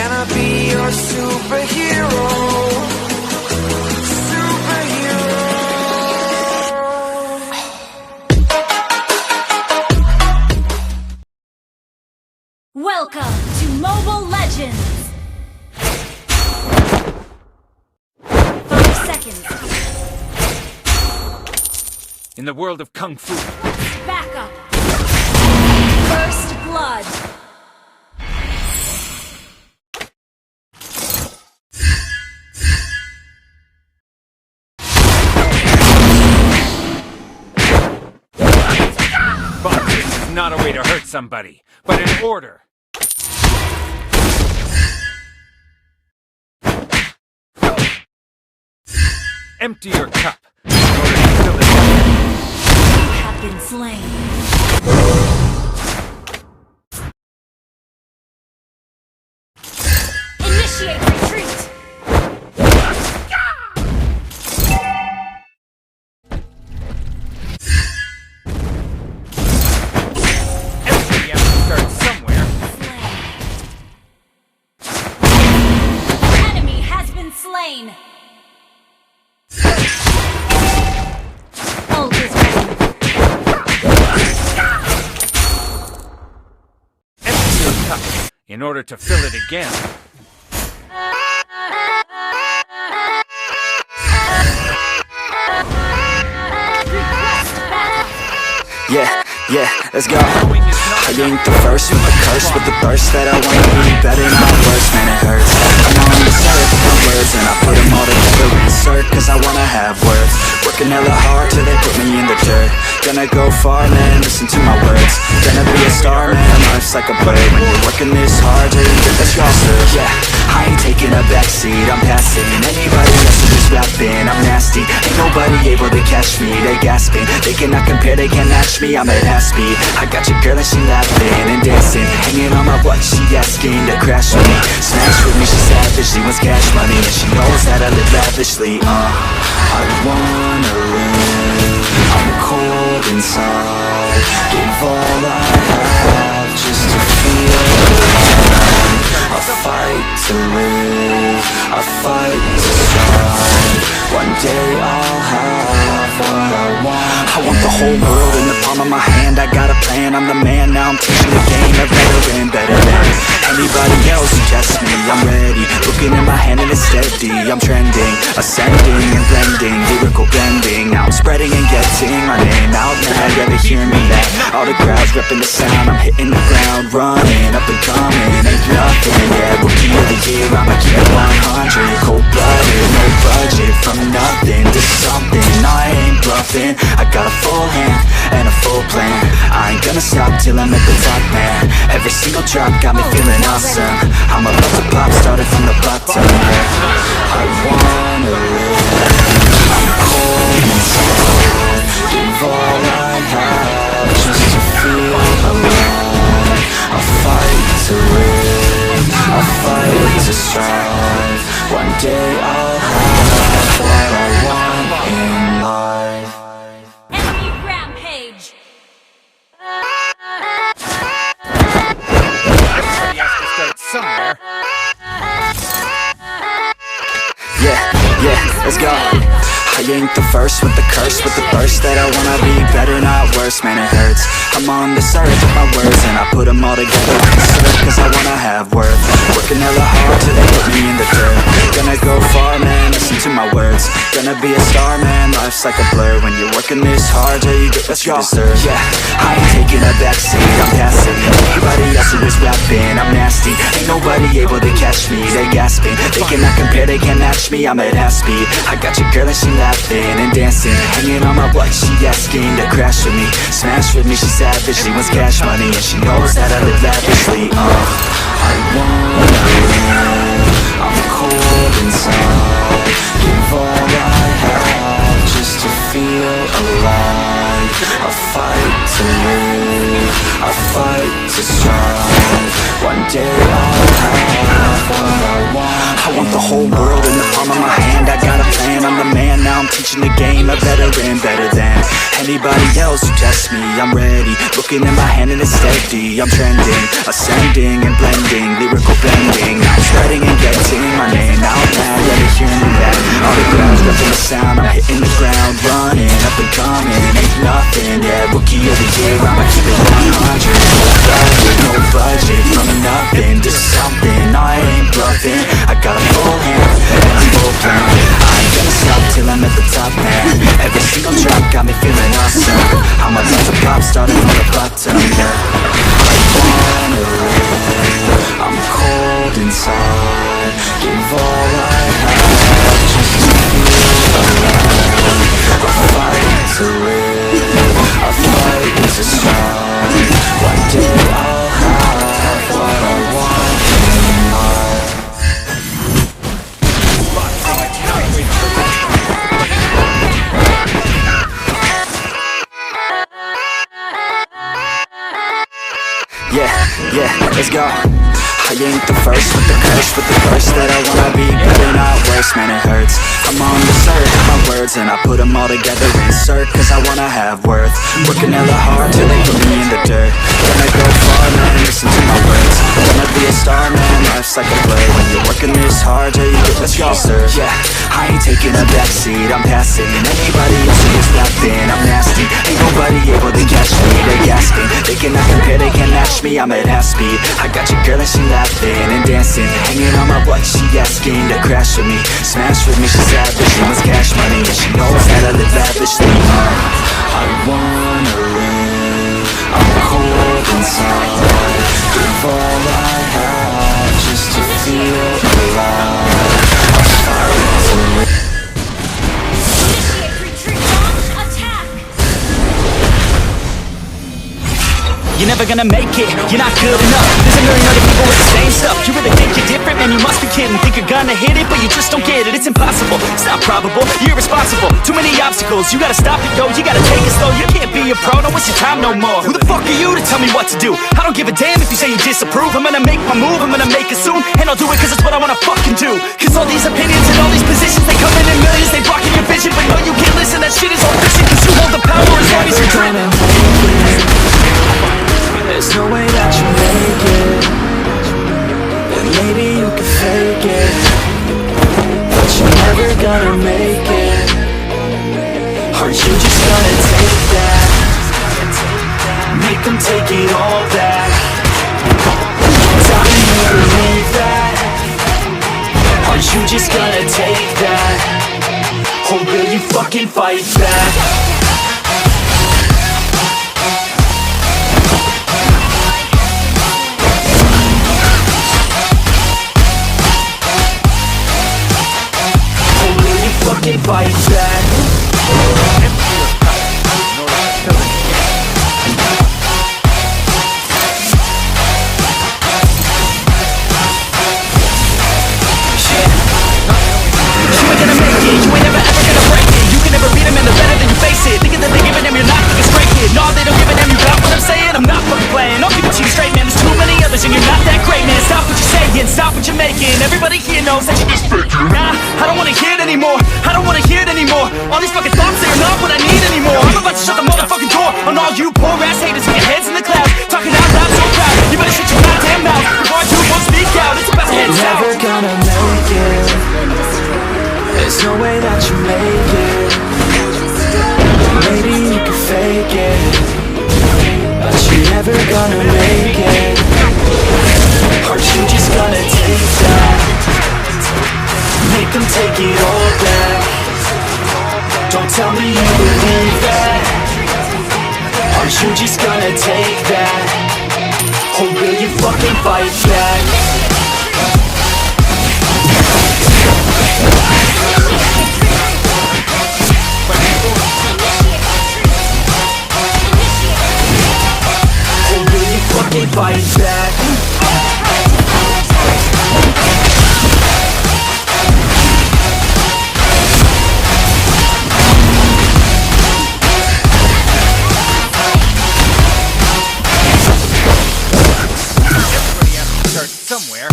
Can I be your superhero? Welcome to Mobile Legends! 5 seconds. In the world of Kung Fu. Back up. First blood. Boxing is not a way to hurt somebody, but an order. Empty your cup in order to fill it up. You have been slain. Initiate retreat. Everybody has to start somewhere. Slain. Enemy has been slain. Ult is ready. Empty your cup in order to fill it again. Yeah, let's go. I ain't the first with the curse, with the burst that I wanna be better, not worse, man it hurts. I'm on the surf with my words and I put them all together, insert, cause I wanna have worth. Working hella hard till they put me in the dirt. Gonna go far, man, listen to my words. Gonna be a star, man, life's like a blur. When you're working this hard, till you get the straws through. Yeah, I ain't taking a backseat, I'm passing anybody else who is rapping, I'm nasty. Ain't nobody able to catch me, they gasping. They cannot compare, they can't match me, I'm at half speed. I got your girl and she laughing and dancing, hanging on my butt, she asking to crash with me. Smash with me, she savage, she wants cash money, and she knows that I live lavishly. I wanna live, I'm cold inside. Give all I have just to feel alive. I fight to live, I fight to strive. One day I'll have what I want. I want the whole world in the palm of my hand. I got a plan, I'm the man. Now I'm teaching the game a veteran, better than anybody else who tests me. I'm ready, looking in my hand and it's steady. I'm trending, ascending and blending, lyrical bending. Now I'm spreading and getting my name out now. Yeah, they hear me now. All the crowds repping the sound. I'm hitting the ground, running, up and coming. Ain't nothing, yeah, rookie of the year. I'ma keep it 100, cold-blooded, no budget. From nothing to something, I ain't bluffing. I got a full hand and a full plan. I ain't gonna stop till I'm at the top, man. Every single drop got me feeling awesome. I'm about to pop, started from the bottom, yeah. I wanna live, I'm cold inside. Give all I have just to feel alive. I fight to live, I fight to strive. One day I'll have what I want in life. Enemy rampage. Everybody has to start somewhere. Yeah, let's go. I ain't the first with the curse, with the burst that I wanna be better, not worse, man it hurts. I'm on this earth with my words and I put them all together, insert, cause I wanna have worth. Working hella hard till they put me in the dirt. Gonna go far, man, listen to my words. Gonna be a star, man, life's like a blur. When you're working this hard till you get what you deserve. Yeah, I ain't taking a backseat, I'm passing anybody else who is rapping, I'm nasty. Ain't nobody able to catch me, they gasping. They cannot compare, they can't match me, I'm at half speed. I got your girl and she laughing and dancing, hanging on my butt, she asking to crash with me. Smash with me, she savage, she wants cash money, and she knows that I live lavishly. I wanna live, I'm cold inside. Give all I have just to feel alive. I fight to live, I fight to strive. One day I'll have what I want. I want the whole world in the palm of my hand. I got a plan, I'm the man. Now I'm teaching the game, a veteran, better than anybody else who tests me. I'm ready, looking in my hand and it's steady. I'm trending, ascending and blending, lyrical bending. I'm making a sound, I'm hitting the ground running, up and coming, ain't nothing, yeah, rookie of the year, I'ma keep it 100, no budget, from nothing to something, I ain't bluffing, I got a full hand, and a full plan, I ain't gonna stop till I'm at the top, man, every single drop got me feeling awesome, I'm a type of pop, starting from the bottom, yeah, I wanna live, I'm cold inside, give all I have, just to feel alive, I fight to live, I fight to strong, one day I'll have what I want in life. Yeah, let's go. I ain't the first with the curse, with the verse that I wanna be better, not worse, man it hurts. I'm on the search, my words, and I put them all together, insert, cause I wanna have worth. Working hella hard till they put me in the dirt. Gonna go far, man, listen to my words. Gonna be a star, man, life's like a blur. When you're working this hard, yeah, you get what you deserve. Yeah, I ain't taking a backseat, I'm passing anybody else who is laughing, I'm nasty. Ain't nobody able to catch me, they gasping. They cannot compare, they can't match me, I'm at half speed. I got your girl and she laughing and dancing, hanging on my butt, she asking to crash with me, smash with me, she's savage, she wants cash money, and she knows how to live lavishly. I wanna live, I'm cold inside, give all I have just to feel alive, I fight to live. Initiate retreat launch attack. You're never gonna make it, you're not good enough. There's a million other people with the same stuff. You really think you're different, man, you must be kidding. Think you're gonna hit it, but you just don't get it. It's impossible, it's not probable, you're irresponsible. Too many obstacles, you gotta stop it, yo. You gotta take it slow, you can't be a pro, don't waste your time no more. Who the fuck are you to tell me what to do? I don't give a damn if you say you disapprove. I'm gonna make my move, I'm gonna make it soon, and I'll do it cause it's what I wanna fucking do. Cause all these opinions and all these positions, they come in millions, they blocking your vision. But no, you can't listen, that shit is all fiction. Cause you hold the power as long as you're dreaming. There's no way that you make it, and maybe you can fake it, but you're never gonna make it. Are you just gonna take that? Make them take it all back. Tell me you believe that. Are you just gonna take that? Or will you fucking fight back? Fight back. Everybody here knows that you just fake it. Nah, I don't wanna hear it anymore. I don't wanna hear it anymore. All these fucking thoughts, they are not what I need anymore. I'm about to shut the motherfucking door on all you poor ass haters with your heads in the clouds, talking out loud so proud. You better shut your goddamn mouth before I do won't speak out. It's about to head south. Never gonna make it. There's no way that you make it. Maybe you can fake it, but you're never gonna make it. Are you just gonna take that? Make them take it all back. Don't tell me you believe that. Are you just gonna take that? Or will you fucking fight back? Or will you fucking fight back? Somewhere.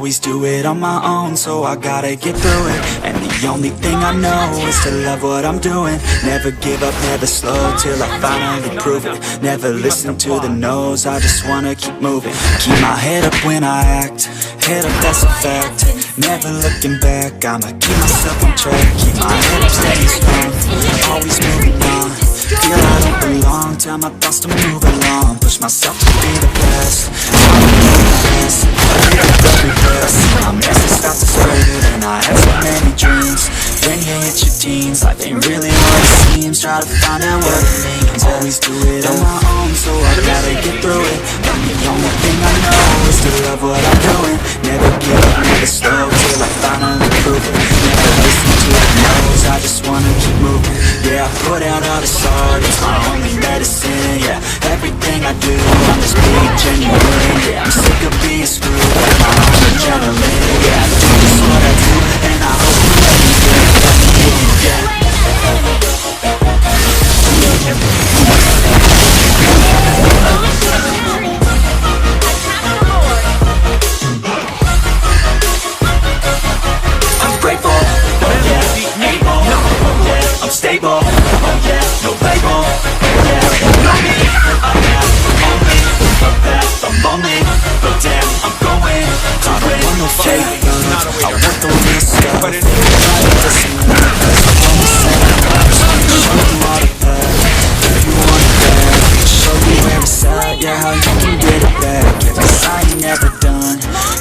always do it on my own, so I gotta get through it. And the only thing I know is to love what I'm doing. Never give up, never slow, till I finally prove it. Never listen to the no's, I just wanna keep moving. Keep my head up when I act, head up, that's a fact. Never looking back, I'ma keep myself on track. Keep my head up, staying strong, always moving on. Feel I don't belong, tell my thoughts to move along. Push myself to be the best, try to be the best. I get up every breath, my message starts to spread. And I had so many dreams, when you hit your teens, life ain't really what it seems. Try to find out what it means, always do it on my own, so I gotta get through it. And the only thing I know is to love what I'm doing. Never give up, never slow, till I finally prove it. Never listen to the no's, I just wanna keep moving. Yeah, I put out all this art, it's my only medicine. Yeah, everything I do, I'm just being genuine. Yeah, I'm sick of being screwed with my own adrenaline. Yeah, I do just what I do, and I hope you let me in, yeah. I'm grateful, oh yeah, able, oh yeah, I'm stable, oh yeah, no label, oh yeah, know me, I have only a path, I'm lonely, but damn, I'm going to win. I want no fake love, I want the real stuff. But it doesn't matter, 'cause I'm only saying love. Show you all the path, if you want it bad. Show you where it's at, yeah, how you can get it back. Yeah, 'cause I ain't never done,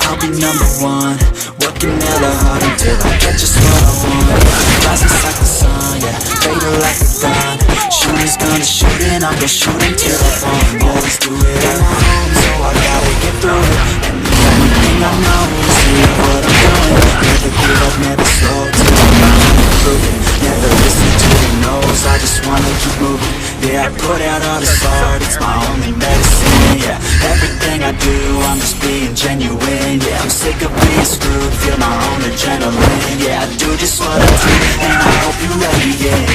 I'll be number one. Working hella hard until I get just what I want. Rising like the sun, yeah, fatal like a gun. Shooters gonna shoot and I'm gonna shoot until I fall. Always do it on my own, so I gotta get through it. And the only thing I know is to love what I'm doing. Never give up, never slow, till I finally prove it. Never listen to the no's, I just wanna keep moving. Yeah, I put out all this art, it's my only medicine. Yeah, everything I do, I'm just being genuine. Yeah, I'm sick of being screwed, feel my own adrenaline. Yeah, I do just what I do, and I hope you let me in,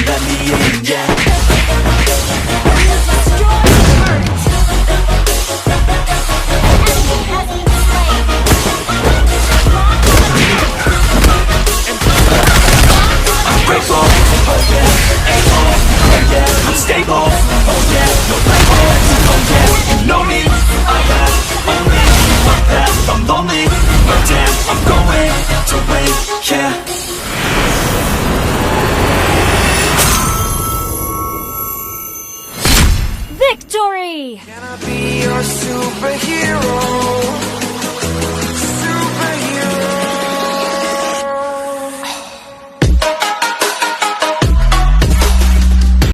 yeah. I'm grateful, oh yeah, able, oh yeah, I'm stable, oh yeah, no label, oh yeah, you know me, I have only one path, I'm lonely, but damn, I'm going to win, yeah. Victory! Can I be your superhero?